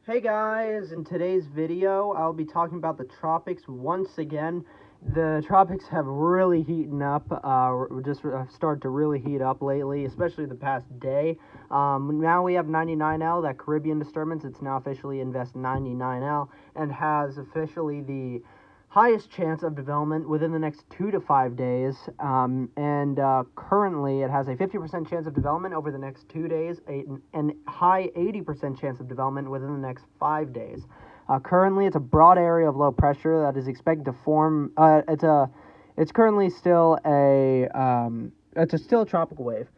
Hey guys, in today's video, I'll be talking about the tropics once again. The tropics have really heated up, started to really heat up lately, especially the past day. Now we have 99L, that Caribbean disturbance. It's now officially Invest 99L, and has officially the highest chance of development within the next 2 to 5 days. Currently, it has a 50% chance of development over the next 2 days, and high 80% chance of development within the next 5 days. Currently, it's a broad area of low pressure that is expected to form. It's currently still still a tropical wave,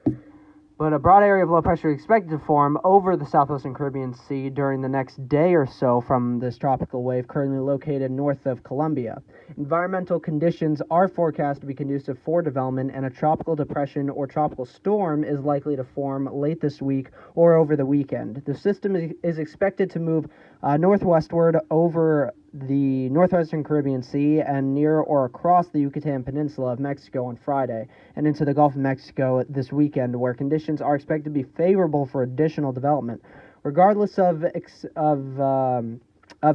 but a broad area of low pressure is expected to form over the southwestern Caribbean Sea during the next day or so from this tropical wave currently located north of Colombia. Environmental conditions are forecast to be conducive for development, and a tropical depression or tropical storm is likely to form late this week or over the weekend. The system is expected to move northwestward over the northwestern Caribbean Sea and near or across the Yucatan Peninsula of Mexico on Friday, and into the Gulf of Mexico this weekend, where conditions are expected to be favorable for additional development. Regardless of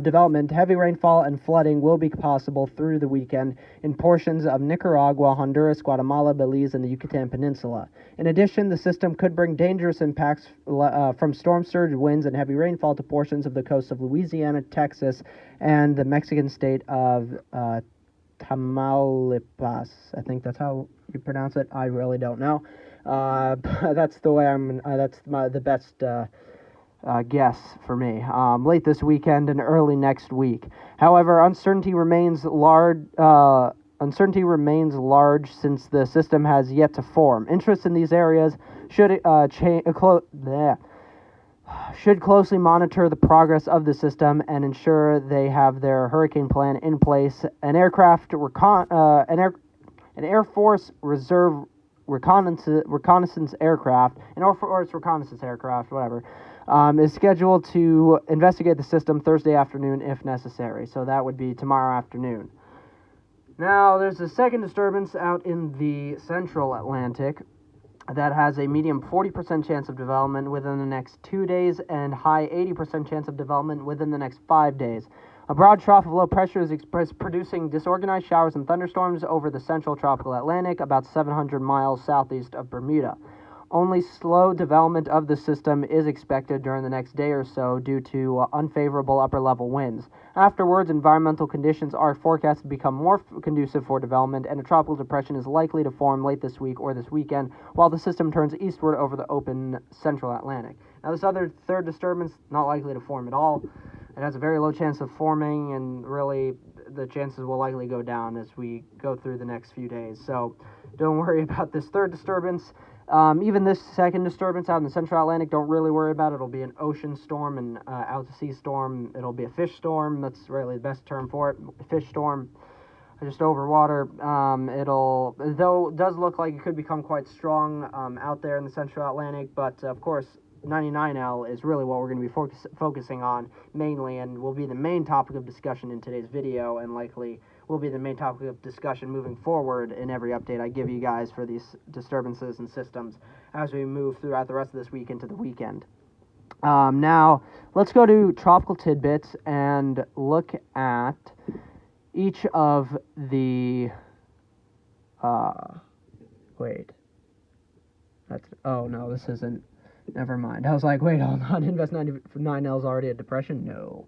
development, heavy rainfall and flooding will be possible through the weekend in portions of Nicaragua, Honduras, Guatemala, Belize, and the Yucatan Peninsula. In addition, the system could bring dangerous impacts from storm surge winds and heavy rainfall to portions of the coasts of Louisiana, Texas, and the Mexican state of Tamaulipas. I think that's how you pronounce it. I really don't know. That's the way that's the best guess for me. Late this weekend and early next week. However, uncertainty remains large. Uncertainty remains large since the system has yet to form. Interest in these areas should closely monitor the progress of the system and ensure they have their hurricane plan in place. An Air Force Reserve reconnaissance aircraft, whatever, is scheduled to investigate the system Thursday afternoon if necessary. So that would be tomorrow afternoon. Now, there's a second disturbance out in the central Atlantic that has a medium 40% chance of development within the next 2 days and high 80% chance of development within the next 5 days. A broad trough of low pressure is producing disorganized showers and thunderstorms over the central tropical Atlantic, about 700 miles southeast of Bermuda. Only slow development of the system is expected during the next day or so due to unfavorable upper-level winds. Afterwards, environmental conditions are forecast to become more conducive for development, and a tropical depression is likely to form late this week or this weekend, while the system turns eastward over the open central Atlantic. Now, this third disturbance, not likely to form at all. It has a very low chance of forming, and really the chances will likely go down as we go through the next few days. So don't worry about this third disturbance. Even this second disturbance out in the central Atlantic, don't really worry about it. It'll be an ocean storm and out-to-sea storm. It'll be a fish storm. That's really the best term for it. Fish storm, just over water. It does look like it could become quite strong out there in the central Atlantic, but of course, 99L is really what we're going to be focusing on mainly, and will be the main topic of discussion in today's video, and likely will be the main topic of discussion moving forward in every update I give you guys for these disturbances and systems as we move throughout the rest of this week into the weekend. Now, let's go to Tropical Tidbits and look at each of the... Oh, no, this isn't... Never mind. I was like, wait, hold on. Invest 99L is already a depression? No.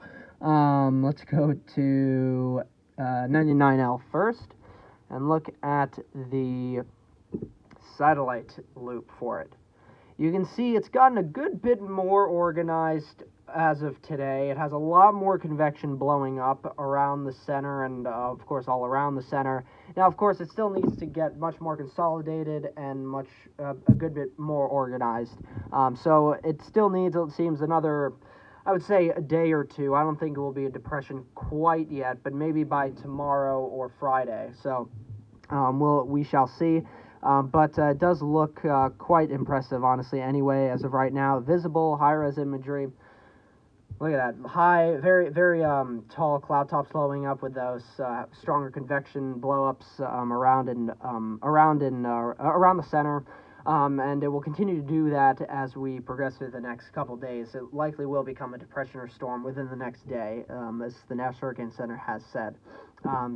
Let's go to 99L first and look at the satellite loop for it. You can see it's gotten a good bit more organized as of today. It has a lot more convection blowing up around the center and, of course, all around the center. Now, of course, it still needs to get much more consolidated and a good bit more organized. So it still needs, it seems, another, I would say, a day or two. I don't think it will be a depression quite yet, but maybe by tomorrow or Friday. So we shall see. But it does look quite impressive, honestly, anyway, as of right now. Visible, high-res imagery. Look at that. High, very, very tall cloud tops blowing up with those stronger convection blow-ups around the center. And it will continue to do that as we progress through the next couple days. It likely will become a depression or storm within the next day, as the National Hurricane Center has said.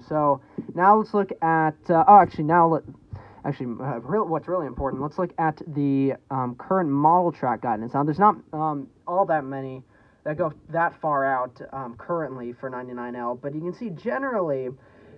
So now let's look at. What's really important, let's look at the current model track guidance. Now, there's not all that many that go that far out currently for 99L, but you can see generally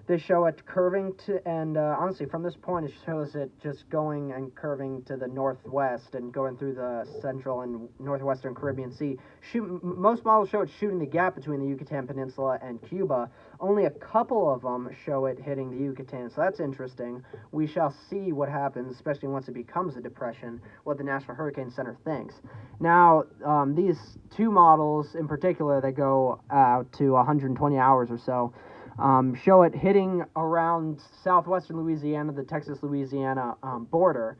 they show it curving to, and honestly, from this point, it shows it just going and curving to the northwest and going through the central and northwestern Caribbean Sea. Most models show it shooting the gap between the Yucatan Peninsula and Cuba. Only a couple of them show it hitting the Yucatan, so that's interesting. We shall see what happens, especially once it becomes a depression, what the National Hurricane Center thinks. Now, these two models in particular that go out to 120 hours or so, show it hitting around southwestern Louisiana, the Texas-Louisiana border.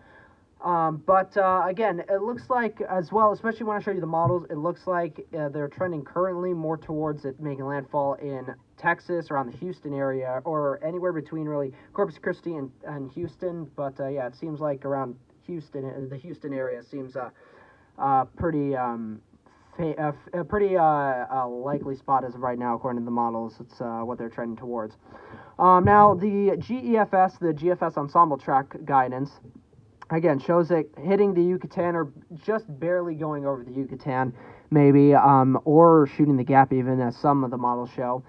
But again, it looks like as well, especially when I show you the models, it looks like they're trending currently more towards it making landfall in Texas, around the Houston area, or anywhere between really Corpus Christi and Houston. But yeah, it seems like around Houston, the Houston area seems pretty a pretty likely spot as of right now, according to the models. It's what they're trending towards. Now, the GEFS, the GFS Ensemble Track guidance, again, shows it hitting the Yucatan or just barely going over the Yucatan, maybe, or shooting the gap even, as some of the models show,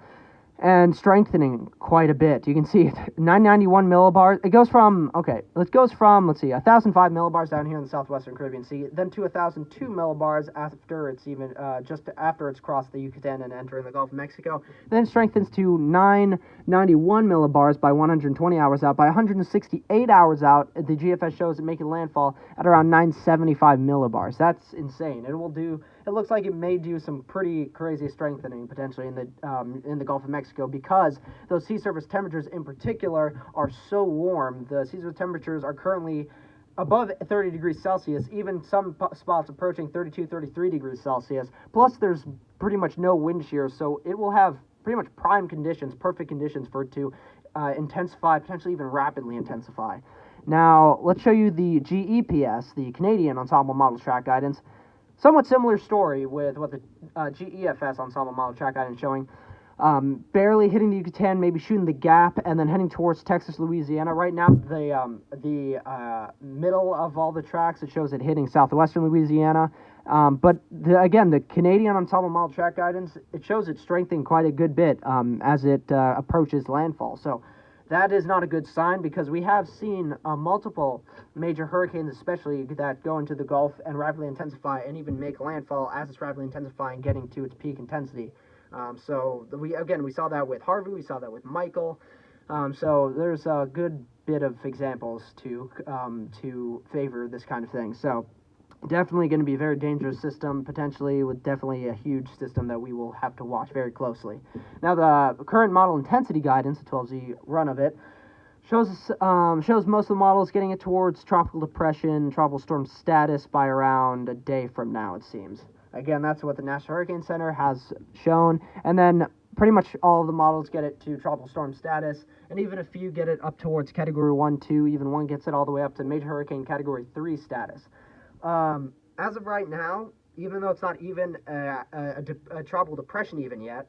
and strengthening quite a bit. You can see 991 millibars. It goes from, let's see, 1,005 millibars down here in the southwestern Caribbean Sea, then to 1,002 millibars after it's even, just after it's crossed the Yucatan and entering the Gulf of Mexico. Then strengthens to 991 millibars by 120 hours out. By 168 hours out, the GFS shows it making landfall at around 975 millibars. That's insane. It looks like it may do some pretty crazy strengthening potentially in the Gulf of Mexico, because those sea surface temperatures in particular are so warm. The sea surface temperatures are currently above 30 degrees Celsius, even some spots approaching 32, 33 degrees Celsius. Plus, there's pretty much no wind shear, so it will have pretty much prime conditions, perfect conditions for it to intensify, potentially even rapidly intensify. Now, let's show you the GEPS, the Canadian Ensemble Model Track Guidance. Somewhat similar story with what the GEFS Ensemble Model Track Guidance showing. Barely hitting the Yucatan, maybe shooting the gap, and then heading towards Texas, Louisiana. Right now, the middle of all the tracks, it shows it hitting southwestern Louisiana. But again, the Canadian Ensemble Model Track Guidance, it shows it strengthening quite a good bit as it approaches landfall. So that is not a good sign, because we have seen multiple major hurricanes, especially that go into the Gulf and rapidly intensify and even make landfall as it's rapidly intensifying, getting to its peak intensity. So we saw that with Harvey, we saw that with Michael. So there's a good bit of examples to favor this kind of thing. So definitely going to be a very dangerous system, potentially with definitely a huge system that we will have to watch very closely. Now, the current model intensity guidance, the 12Z run of it, shows most of the models getting it towards tropical depression, tropical storm status by around a day from now, it seems. Again, that's what the National Hurricane Center has shown, and then pretty much all of the models get it to tropical storm status, and even a few get it up towards Category 1, 2, even one gets it all the way up to Major Hurricane Category 3 status. As of right now, even though it's not even a tropical depression even yet,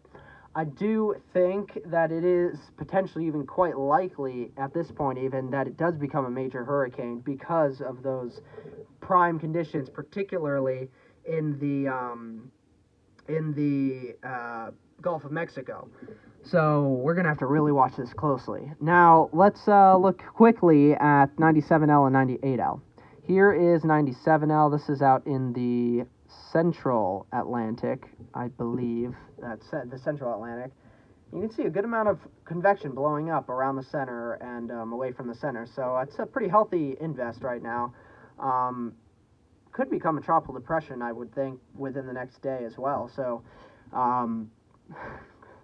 I do think that it is potentially even quite likely at this point even that it does become a major hurricane because of those prime conditions, particularly in the Gulf of Mexico. So we're going to have to really watch this closely. Now, let's look quickly at 97L and 98L. Here is 97L. This is out in the central Atlantic, I believe. That's the central Atlantic. You can see a good amount of convection blowing up around the center and away from the center. So it's a pretty healthy invest right now. Could become a tropical depression, I would think, within the next day as well. So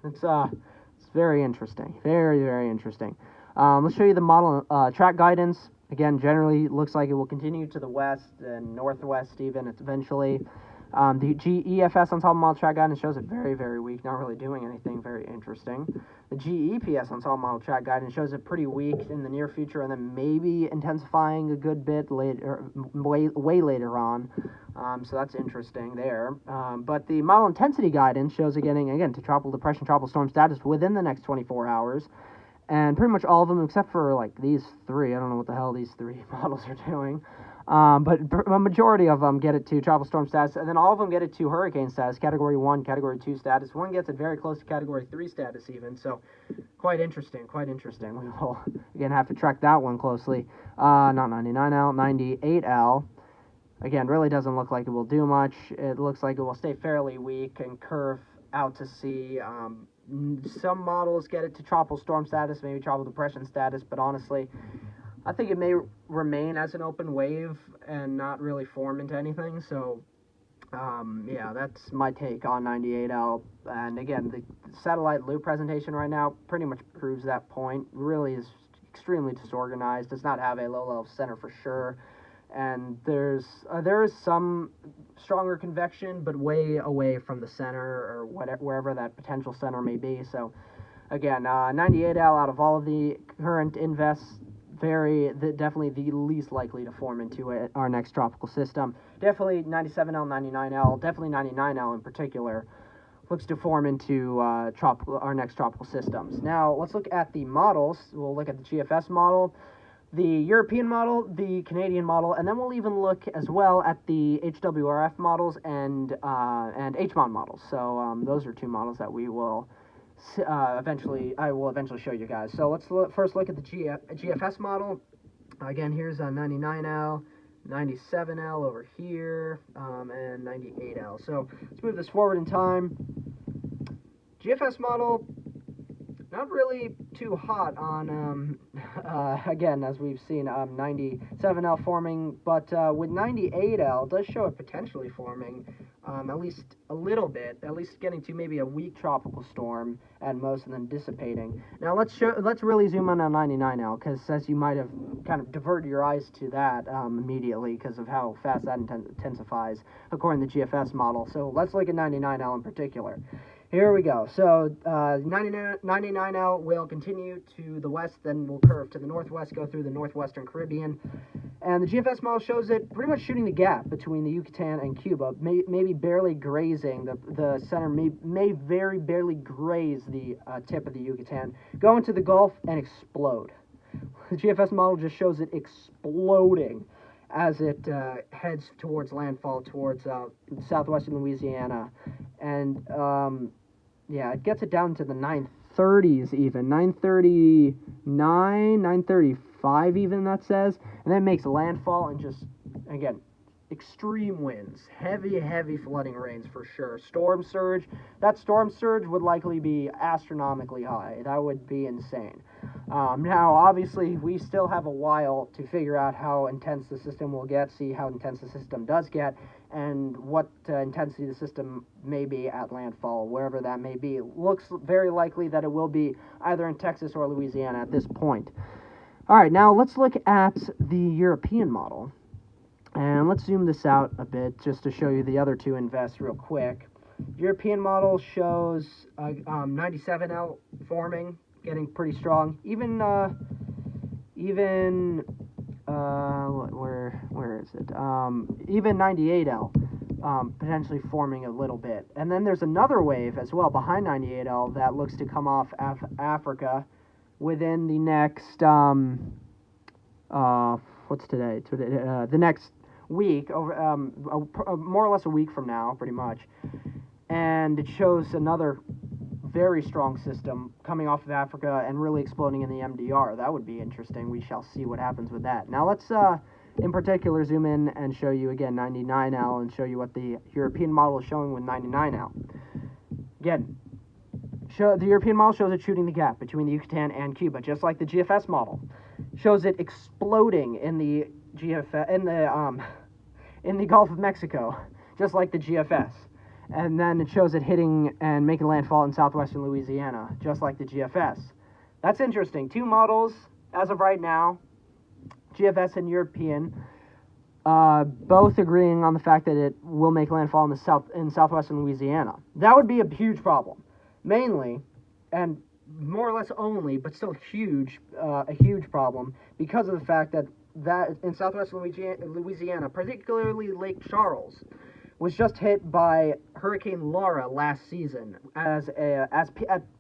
it's very interesting. Very, very interesting. Let's show you the model track guidance. Again, generally looks like it will continue to the west and northwest even eventually. The GEFS Untitled Model Track Guidance shows it very, very weak, not really doing anything very interesting. The GEPS Untitled Model Track Guidance shows it pretty weak in the near future, and then maybe intensifying a good bit later, way later on. So that's interesting there. But the model intensity guidance shows it getting, again, to tropical depression, tropical storm status within the next 24 hours. And pretty much all of them, except for like these three, I don't know what the hell these three models are doing. But a majority of them get it to tropical storm status, and then all of them get it to hurricane status, Category 1, Category 2 status. One gets it very close to Category 3 status even, so quite interesting. We will, again, have to track that one closely. Not 99L, 98L. Again, really doesn't look like it will do much. It looks like it will stay fairly weak and curve out to sea. Some models get it to tropical storm status, maybe tropical depression status, but honestly, I think it may remain as an open wave and not really form into anything. So, yeah, that's my take on 98L. And again, the satellite loop presentation right now pretty much proves that point. Really is extremely disorganized. Does not have a low-level center for sure. And there is some stronger convection, but way away from the center or wherever that potential center may be. So, again, 98L out of all of the current invests, definitely the least likely to form into our next tropical system. Definitely 97L, 99L, definitely 99L in particular, looks to form into our next tropical systems. Now, let's look at the models. We'll look at the GFS model, the European model, the Canadian model, and then we'll even look as well at the HWRF models and HMON models. So those are two models that we will I will eventually show you guys. So let's first look at the GFS model. Again, here's 99L, 97L over here, and 98L. So let's move this forward in time. GFS model, not really too hot on, again, as we've seen, 97L forming, but with 98L, does show it potentially forming, at least a little bit, at least getting to maybe a weak tropical storm at most, and then dissipating. Now let's really zoom in on 99L, because as you might have kind of diverted your eyes to that immediately because of how fast that intensifies according to the GFS model. So let's look at 99L in particular. Here we go. So 99L will continue to the west, then will curve to the northwest, go through the northwestern Caribbean. And the GFS model shows it pretty much shooting the gap between the Yucatan and Cuba, maybe barely grazing. The center may very barely graze the tip of the Yucatan, go into the Gulf, and explode. The GFS model just shows it exploding as it heads towards landfall, towards southwestern Louisiana. And yeah, it gets it down to the 930s even, 939, 935 even, that says, and then makes landfall and just, again, extreme winds, heavy flooding rains for sure. Storm surge, that storm surge would likely be astronomically high. That would be insane. Now, obviously, we still have a while to figure out how intense the system will get, see how intense the system does get, and what intensity the system may be at landfall, wherever that may be. It looks very likely that it will be either in Texas or Louisiana at this point. All right, now let's look at the European model. And let's zoom this out a bit just to show you the other two invests real quick. European model shows 97L forming, getting pretty strong. Even where is it? Even 98L potentially forming a little bit. And then there's another wave as well behind 98L that looks to come off Africa within the next what's today? The next week, over more or less a week from now, pretty much. And it shows another very strong system coming off of Africa and really exploding in the MDR. That would be interesting. We shall see what happens with that. Now let's in particular zoom in and show you again 99L and show you what the European model is showing with 99L. Again, the European model shows it shooting the gap between the Yucatan and Cuba, just like the GFS model. Shows it exploding in the in the Gulf of Mexico, just like the GFS. And then it shows it hitting and making landfall in southwestern Louisiana, just like the GFS. That's interesting. Two models, as of right now, GFS and European, both agreeing on the fact that it will make landfall in southwestern Louisiana. That would be a huge problem, mainly, and more or less only, but still huge, a huge problem because of the fact that in southwestern Louisiana, particularly Lake Charles, was just hit by Hurricane Laura last season at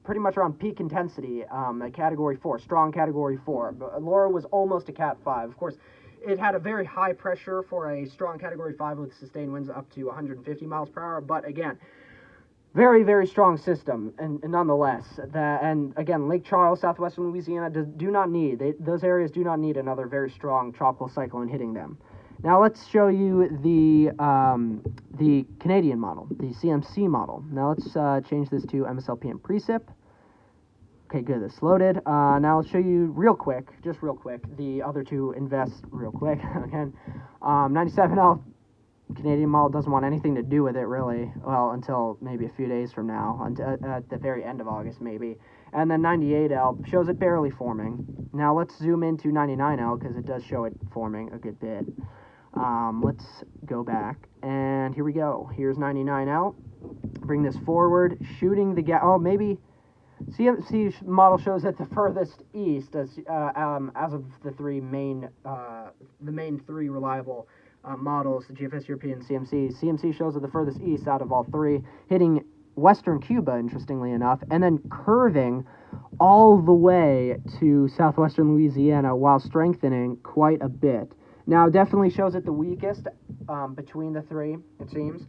pretty much around peak intensity, a Category 4, strong Category 4. But Laura was almost a Cat 5. Of course, it had a very high pressure for a strong Category 5 with sustained winds up to 150 miles per hour. But again, very, very strong system, and nonetheless. And again, Lake Charles, southwestern Louisiana, those areas do not need another very strong tropical cyclone hitting them. Now let's show you the Canadian model, the CMC model. Now let's change this to MSLP and precip. Okay, good, it's loaded. Now I'll show you just real quick, the other two invest real quick. Again, 97L Canadian model doesn't want anything to do with it, really, well, until maybe a few days from now, at the very end of August, maybe. And then 98L shows it barely forming. Now let's zoom into 99L, because it does show it forming a good bit. Let's go back, and here we go. Here's 99L. Bring this forward, shooting the gap. Oh, maybe CMC model shows it the furthest east as of the main three reliable models, the GFS European CMC. CMC shows it the furthest east out of all three, hitting western Cuba, interestingly enough, and then curving all the way to southwestern Louisiana while strengthening quite a bit. Now, definitely shows it the weakest between the three, it seems.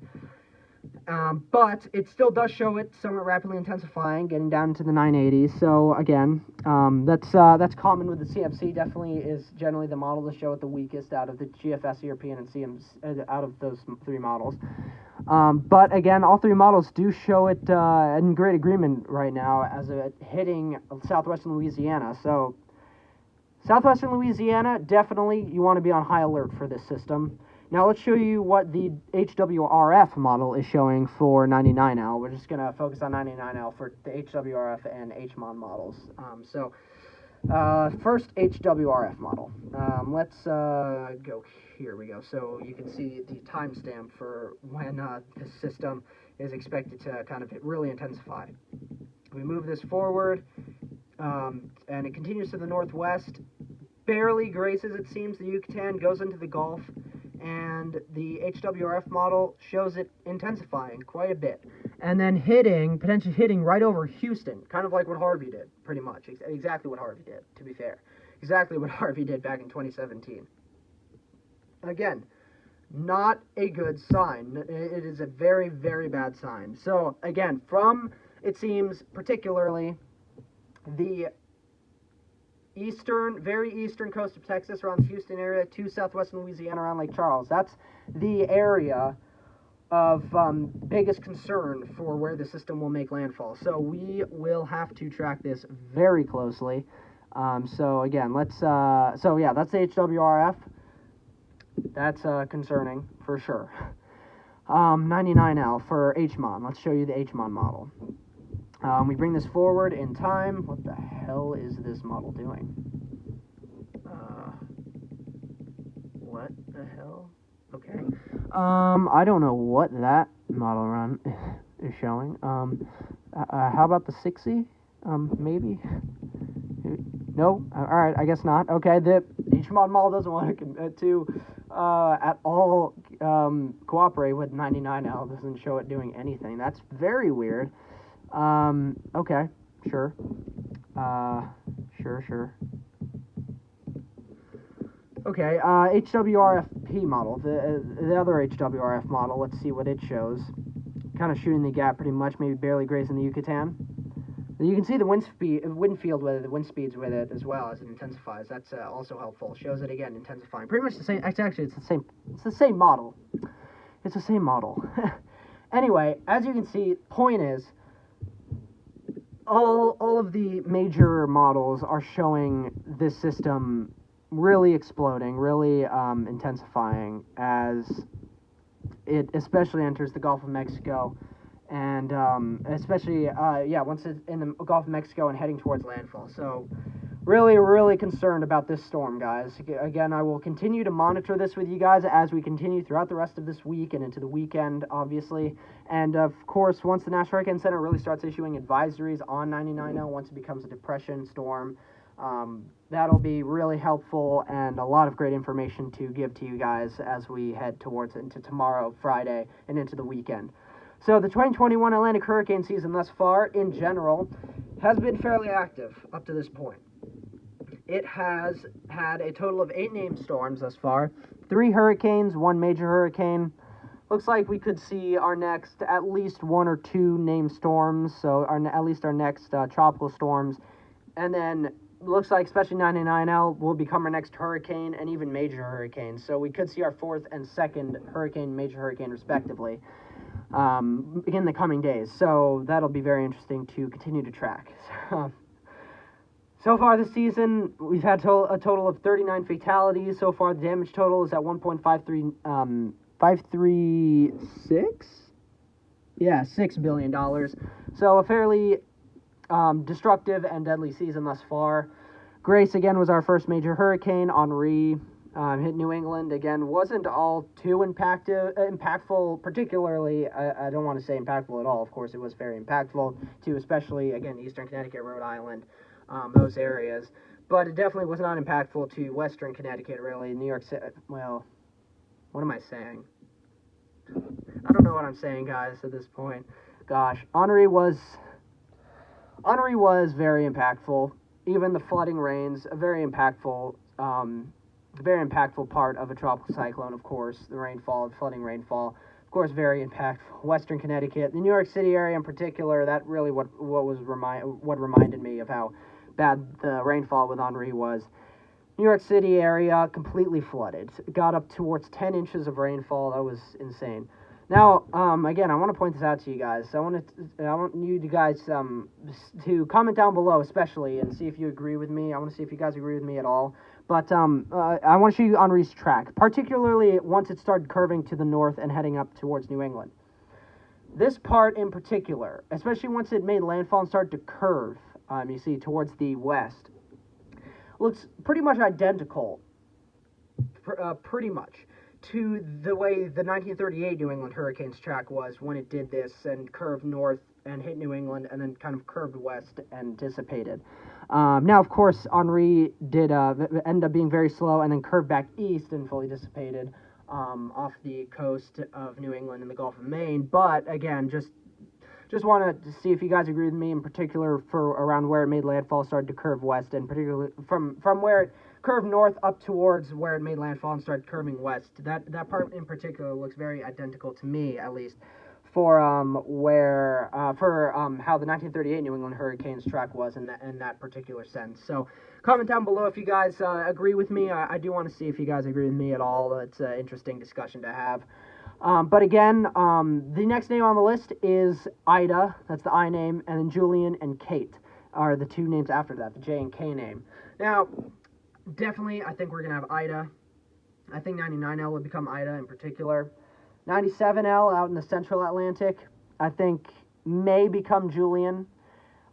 But it still does show it somewhat rapidly intensifying, getting down into the 980s. So again, that's common with the CMC. Definitely is generally the model to show it the weakest out of the GFS European and CMC, out of those three models. But again, all three models do show it in great agreement right now as it hitting southwestern Louisiana. So southwestern Louisiana, definitely you want to be on high alert for this system. Now let's show you what the HWRF model is showing for 99L. We're just going to focus on 99L for the HWRF and HMON models. First HWRF model. Let's go, here we go. So you can see the timestamp for when the system is expected to kind of really intensify. We move this forward, and it continues to the northwest, barely graces, it seems, the Yucatan, goes into the Gulf, and the HWRF model shows it intensifying quite a bit, and then potentially hitting right over Houston, kind of like what Harvey did, pretty much. Exactly what Harvey did, to be fair. Exactly what Harvey did back in 2017. Again, not a good sign. It is a very, very bad sign. So, again, it seems, particularly the very eastern coast of Texas around the Houston area to southwestern Louisiana around Lake Charles. That's the area of biggest concern for where the system will make landfall. So we will have to track this very closely. So again, that's the HWRF. That's concerning for sure. 99L for HMON. Let's show you the HMON model. We bring this forward in time. What the hell is this model doing? What the hell? Okay. I don't know what that model run is showing. How about the 60? Maybe? No? Alright, I guess not. Okay, the HMON model doesn't want to at all cooperate with 99L. Doesn't show it doing anything. That's very weird. Okay, sure. Sure. Okay, HWRFP model, the other HWRF model, let's see what it shows. Kind of shooting the gap pretty much, maybe barely grazing the Yucatan. You can see the wind field with it, the wind speeds with it as well as it intensifies. That's also helpful. Shows it again, intensifying. Pretty much the same, actually it's the same model. It's the same model. Anyway, as you can see, point is, all of the major models are showing this system really exploding, really intensifying as it especially enters the Gulf of Mexico, and especially once it's in the Gulf of Mexico and heading towards landfall. So really concerned about this storm, guys. Again, I will continue to monitor this with you guys as we continue throughout the rest of this week and into the weekend, obviously. And of course, once the National Hurricane Center really starts issuing advisories on 99L, once it becomes a depression storm, that'll be really helpful and a lot of great information to give to you guys as we head towards into tomorrow, Friday, and into the weekend. So the 2021 Atlantic hurricane season thus far, in general, has been fairly active up to this point. It has had a total of 8 named storms thus far, 3 hurricanes, 1 major hurricane. Looks like we could see our next at least 1 or 2 named storms, so at least our next tropical storms. And then looks like especially 99L will become our next hurricane and even major hurricane. So we could see our 4th and 2nd hurricane, major hurricane respectively, in the coming days. So that'll be very interesting to continue to track. So far this season, we've had a total of 39 fatalities. So far, the damage total is at 536? Yeah, $6 billion. So a fairly destructive and deadly season thus far. Grace, again, was our first major hurricane. Henri hit New England. Again, wasn't all too impactful, particularly, I don't want to say impactful at all. Of course, it was very impactful to especially, again, Eastern Connecticut, Rhode Island, those areas. But it definitely was not impactful to Western Connecticut, really. New York City, well, what am I saying? I don't know what I'm saying, guys, at this point. Gosh, Henri was very impactful. Even the flooding rains, a very impactful part of a tropical cyclone, of course. The rainfall, the flooding rainfall, of course, very impactful. Western Connecticut, the New York City area in particular, that really what reminded me of how bad the rainfall with Henri was. New York City area completely flooded. It got up towards 10 inches of rainfall. That was insane. Now, again, I want to point this out to you guys. I want you guys to comment down below, especially, and see if you agree with me. I want to see if you guys agree with me at all. But I want to show you Henri's track, particularly once it started curving to the north and heading up towards New England. This part in particular, especially once it made landfall and started to curve, you see, towards the west, looks pretty much identical, pretty much, to the way the 1938 New England Hurricane's track was when it did this and curved north and hit New England and then kind of curved west and dissipated. Now, of course, Henri did end up being very slow and then curved back east and fully dissipated off the coast of New England and the Gulf of Maine. But again, just wanted to see if you guys agree with me, in particular for around where it made landfall, started to curve west, and particularly from where it curved north up towards where it made landfall and started curving west. That part in particular looks very identical to me, at least, for how the 1938 New England Hurricane's track was in that particular sense. So comment down below if you guys agree with me. I do want to see if you guys agree with me at all. It's an interesting discussion to have. But again, the next name on the list is Ida. That's the I name, and then Julian and Kate are the 2 names after that, the J and K name. Now, definitely, I think we're going to have Ida. I think 99L would become Ida in particular. 97L out in the central Atlantic, I think may become Julian.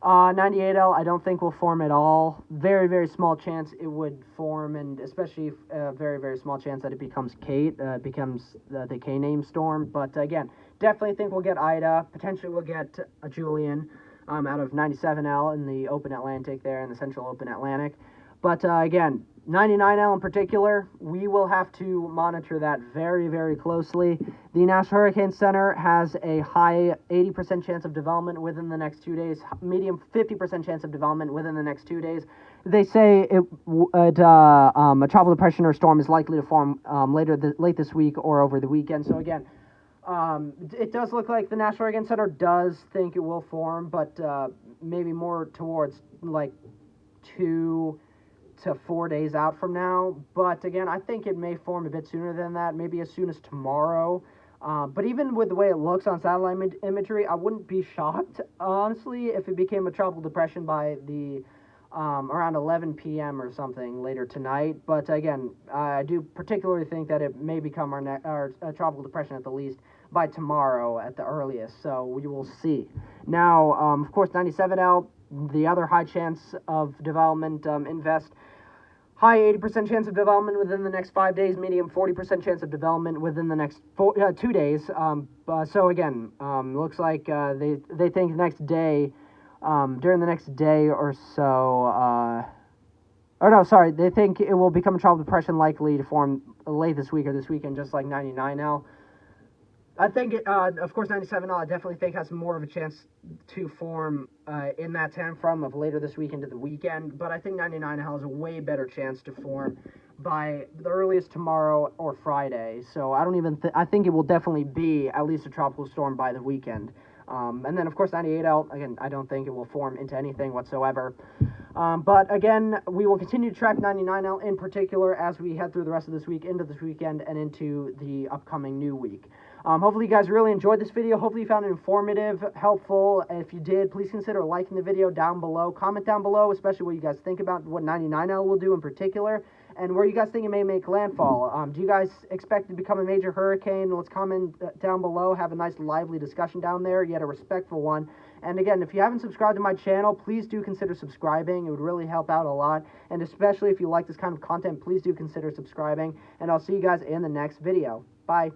98L, I don't think will form at all. Very small chance it would form, and especially a very small chance that it becomes Kate, becomes the K name storm. But again, definitely think we'll get Ida. Potentially we'll get a Julian out of 97L in the open Atlantic there, in the central open Atlantic. But again, 99L in particular, we will have to monitor that very closely. The National Hurricane Center has a high 80% chance of development within the next 2 days, medium 50% chance of development within the next 2 days. They say a tropical depression or storm is likely to form late this week or over the weekend. So again, it does look like the National Hurricane Center does think it will form, but maybe more towards like 2 to 4 days out from now. But again, I think it may form a bit sooner than that, maybe as soon as tomorrow. But even with the way it looks on satellite imagery, I wouldn't be shocked, honestly, if it became a tropical depression by the around 11 p.m. or something later tonight. But again, I do particularly think that it may become our tropical depression at the least by tomorrow at the earliest. So we will see. Now, of course, 97L, the other high chance of development, invest high 80% chance of development within the next 5 days, medium 40% chance of development within the next 2 days. So again, looks like they think next day, during the next day or so, or no, sorry, they think it will become a tropical depression likely to form late this week or this weekend, just like 99L. I think, of course, 97L I definitely think has more of a chance to form in that time frame of later this week into the weekend, but I think 99L has a way better chance to form by the earliest tomorrow or Friday. So I don't even I think it will definitely be at least a tropical storm by the weekend. And then, of course, 98L, again, I don't think it will form into anything whatsoever. But again, we will continue to track 99L in particular as we head through the rest of this week, into this weekend, and into the upcoming new week. Hopefully you guys really enjoyed this video. Hopefully you found it informative, helpful. If you did, please consider liking the video down below. Comment down below, especially what you guys think about what 99L will do in particular, and where you guys think it may make landfall. Do you guys expect it to become a major hurricane? Let's comment down below. Have a nice lively discussion down there, yet a respectful one. And again, if you haven't subscribed to my channel, please do consider subscribing. It would really help out a lot. And especially if you like this kind of content, please do consider subscribing. And I'll see you guys in the next video. Bye.